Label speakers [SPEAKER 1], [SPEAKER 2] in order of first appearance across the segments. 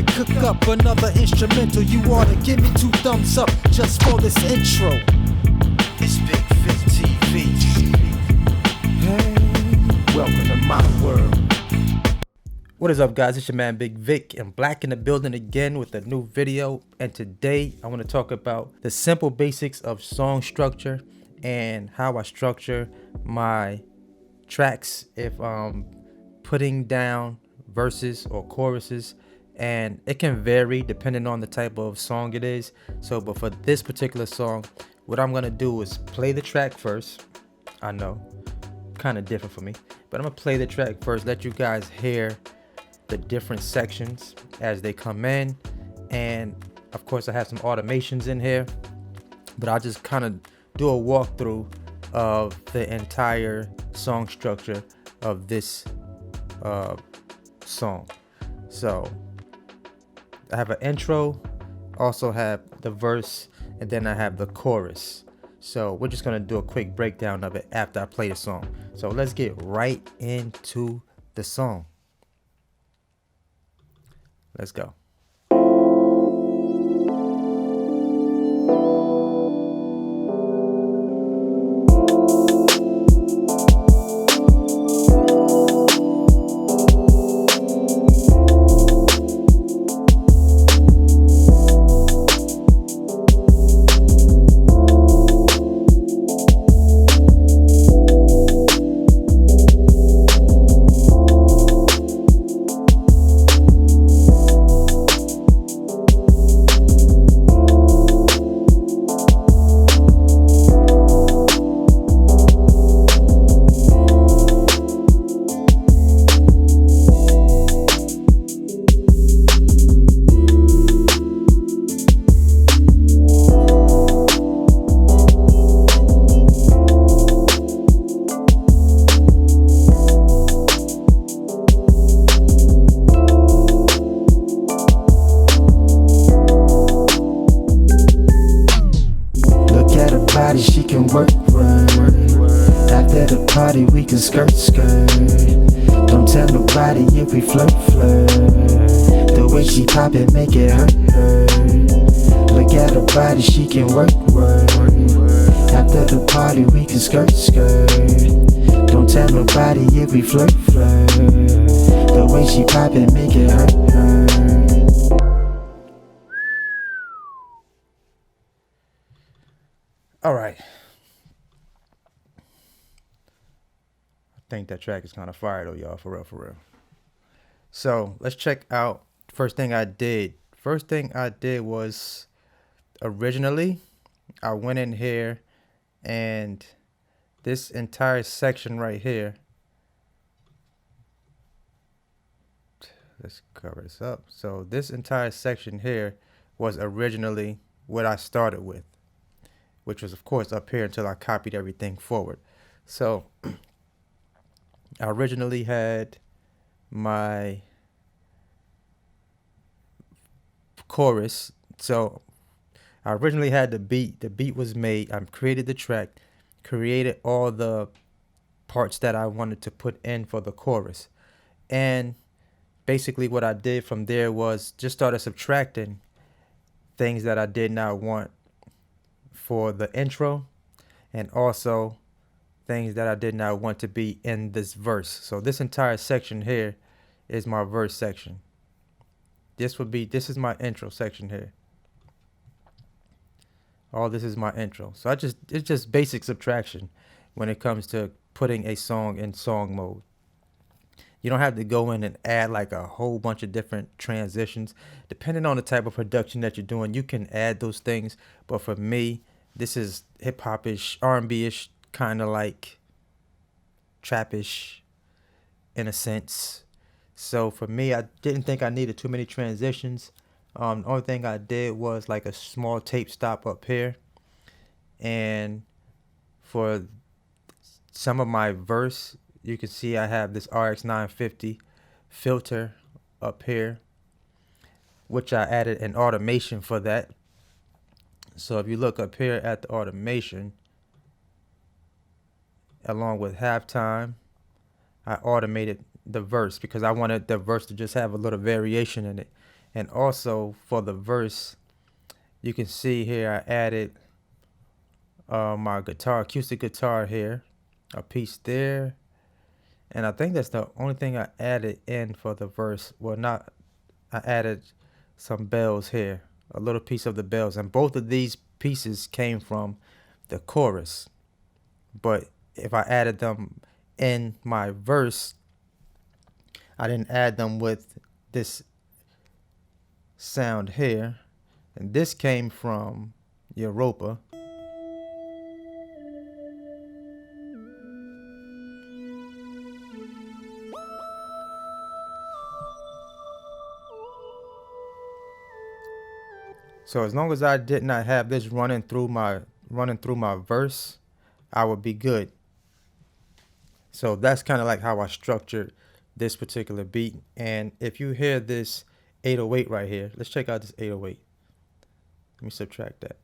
[SPEAKER 1] to cook up another instrumental. You ought to give me 2 thumbs up just for this intro. It's Bigg Vic TV. Hey, welcome to my world. What is up, guys? It's your man Bigg Vic and Black in the building again with a new video. And today I want to talk about the simple basics of song structure and how I structure my tracks if putting down verses or choruses, and it can vary depending on the type of song it is. So but for this particular song, what I'm gonna do is play the track first. I know, kind of different for me, but I'm gonna play the track first, let you guys hear the different sections as they come in, and of course I have some automations in here, but I'll just kind of do a walkthrough of the entire song structure of this song. So I have an intro, also have the verse, and then I have the chorus. So we're just gonna do a quick breakdown of it after I play the song. So let's get right into the song. Let's go. She can work. After the party we can skirt. Don't tell nobody if we flirt. The way she pop it make it hurt. Look at her body, she can work. After the party we can skirt. Don't tell nobody if we flirt. The way she pop it make it hurt. All right. I think that track is kind of fire though, y'all, for real. So let's check out the first thing I did. First thing I did was, originally, I went in here and this entire section right here, let's cover this up. So this entire section here was originally what I started with, which was of course up here until I copied everything forward. So I originally had my chorus. So I originally had the beat was made. I created the track, created all the parts that I wanted to put in for the chorus. And basically what I did from there was just started subtracting things that I did not want for the intro, and also things that I did not want to be in this verse. So this entire section here is my verse section. This is my intro section here. All this is my intro. So it's just basic subtraction when it comes to putting a song in song mode. You don't have to go in and add like a whole bunch of different transitions. Depending on the type of production that you're doing, you can add those things. But for me, this is hip-hop-ish, R&B-ish, kind of like trap-ish in a sense. So for me, I didn't think I needed too many transitions. The only thing I did was like a small tape stop up here. And for some of my verse, you can see I have this RX 950 filter up here, which I added an automation for that. So if you look up here at the automation, along with halftime, I automated the verse because I wanted the verse to just have a little variation in it. And also for the verse, you can see here I added my acoustic guitar here, a piece there, and I think that's the only thing I added in for the verse. Well, not, I added some bells here, a little piece of the bells, and both of these pieces came from the chorus. But if I added them in my verse, I didn't add them with this sound here, and this came from Europa. So as long as I did not have this running through my verse, I would be good. So that's kind of like how I structured this particular beat. And if you hear this 808 right here, let's check out this 808. Let me subtract that.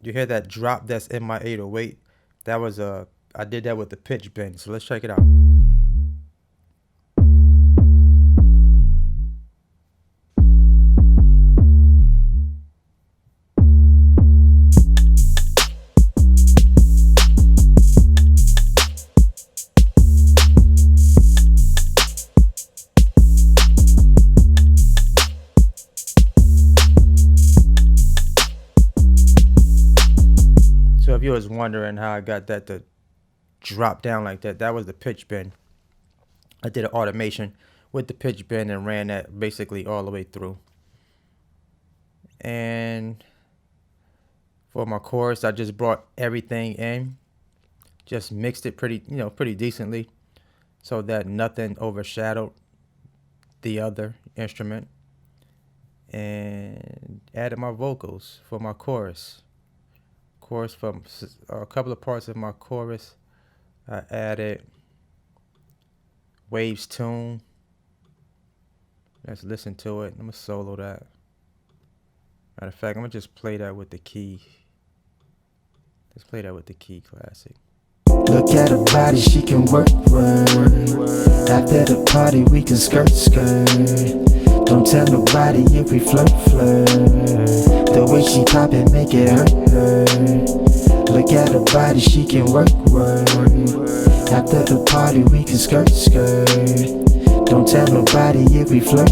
[SPEAKER 1] You hear that drop that's in my 808? That was I did that with the pitch bend. So let's check it out. So if you was wondering how I got that to drop down like that, that was the pitch bend. I did an automation with the pitch bend and ran that basically all the way through. And for my chorus, I just brought everything in, just mixed it pretty decently, so that nothing overshadowed the other instrument, and added my vocals for my chorus. From a couple of parts of my chorus, I added Waves tune. Let's listen to it. I'm gonna solo that. Matter of fact, I'm gonna just play that with the key. Let's play that with the key classic.
[SPEAKER 2] Look at her body, she can work. After the party, we can skirt. Don't tell nobody if we flirt. The way she pop it, make it hurt. Look at her body, she can work. After the party, we can skirt. Don't tell nobody if we flirt.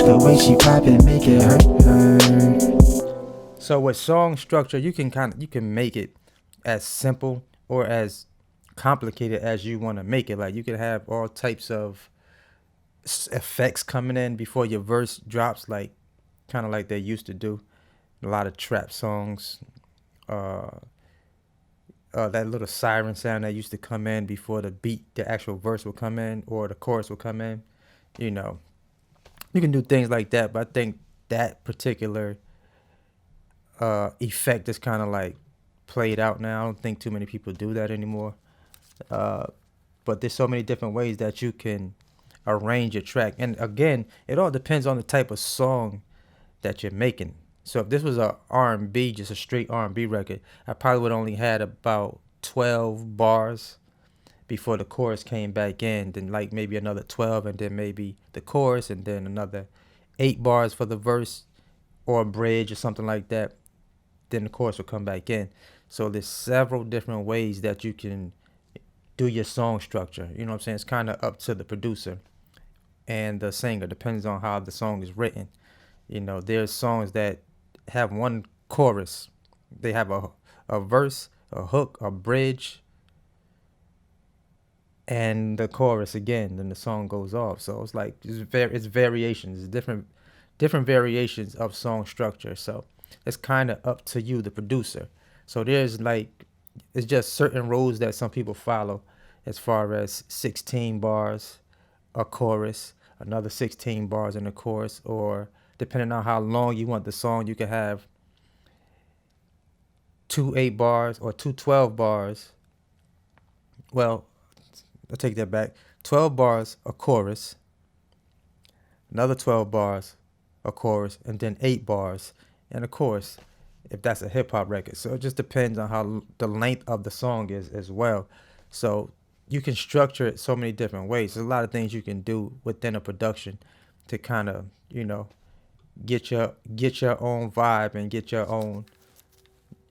[SPEAKER 2] The way she pop it, make it hurt.
[SPEAKER 1] So with song structure, you can make it as simple or as complicated as you want to make it. Like you can have all types of effects coming in before your verse drops, like kind of like they used to do a lot of trap songs. That little siren sound that used to come in before the actual verse will come in or the chorus will come in. You can do things like that, but I think that particular effect is kind of like played out now. I don't think too many people do that anymore. But there's so many different ways that you can arrange your track. And again, it all depends on the type of song that you're making. So if this was a R&B, just a straight R&B record, I probably would only had about 12 bars before the chorus came back in, then like maybe another 12, and then maybe the chorus, and then another 8 bars for the verse or a bridge or something like that. Then the chorus will come back in. So there's several different ways that you can do your song structure. You know what I'm saying? It's kind of up to the producer and the singer. Depends on how the song is written. There's songs that have one chorus. They have a verse, a hook, a bridge, and the chorus again. Then the song goes off. So it's like it's variations. It's different variations of song structure. So it's kind of up to you, the producer. So it's just certain rules that some people follow, as far as 16 bars, a chorus, another 16 bars in the chorus, or depending on how long you want the song, you can have 2 8 bars or 2 12 bars. Well, I'll take that back. 12 bars, a chorus, another 12 bars, a chorus, and then 8 bars and a chorus, if that's a hip hop record. So it just depends on how the length of the song is as well. So you can structure it so many different ways. There's a lot of things you can do within a production to kind of, you know, get your own vibe and get your own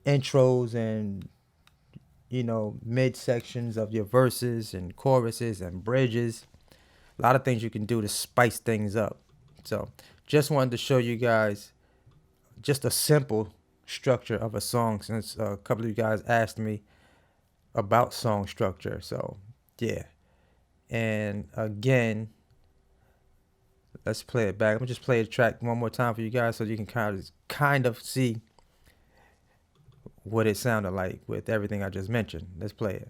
[SPEAKER 1] intros and, you know, mid sections of your verses and choruses and bridges. A lot of things you can do to spice things up. So just wanted to show you guys just a simple structure of a song, since a couple of you guys asked me about song structure. So yeah, and again, let's play it back. I'm gonna just play the track one more time for you guys so you can kind of see what it sounded like with everything I just mentioned. Let's play it.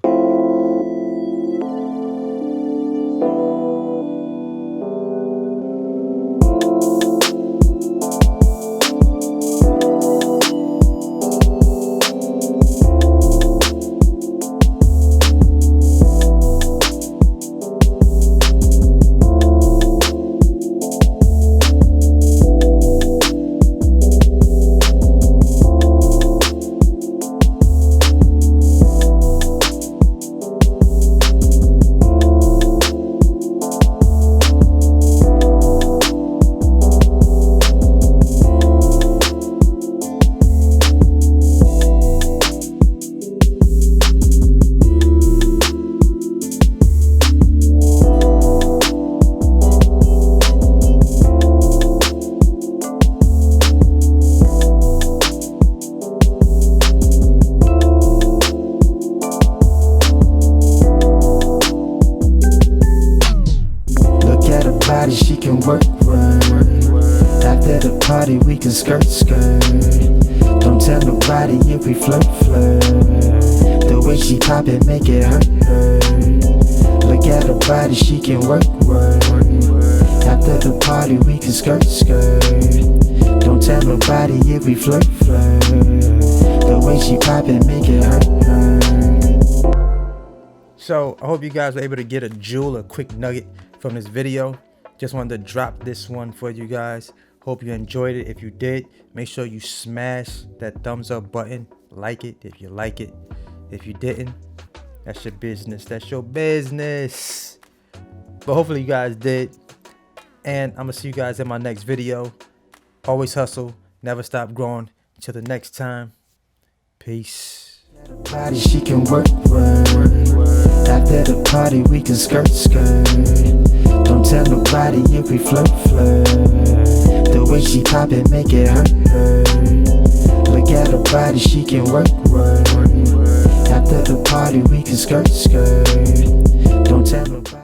[SPEAKER 2] She can work. After the party we can skirt. Don't tell nobody if we flirt. The way she pop it make it hurt. Look at her body, she can work. After the party we can skirt. Don't tell nobody if we flirt. The way she pop it make it hurt.
[SPEAKER 1] So I hope you guys were able to get a jewel, a quick nugget from this video. Just wanted to drop this one for you guys. Hope you enjoyed it. If you did, make sure you smash that thumbs up button. Like it if you like it. If you didn't, that's your business. That's your business. But hopefully you guys did. And I'm going to see you guys in my next video. Always hustle. Never stop growing. Until the next time. Peace.
[SPEAKER 2] Body she can work. After the party we can skirt. Don't tell nobody if we flirt. The way she pop it make it hurt. Look at her body, she can work. After the party we can skirt. Don't tell nobody.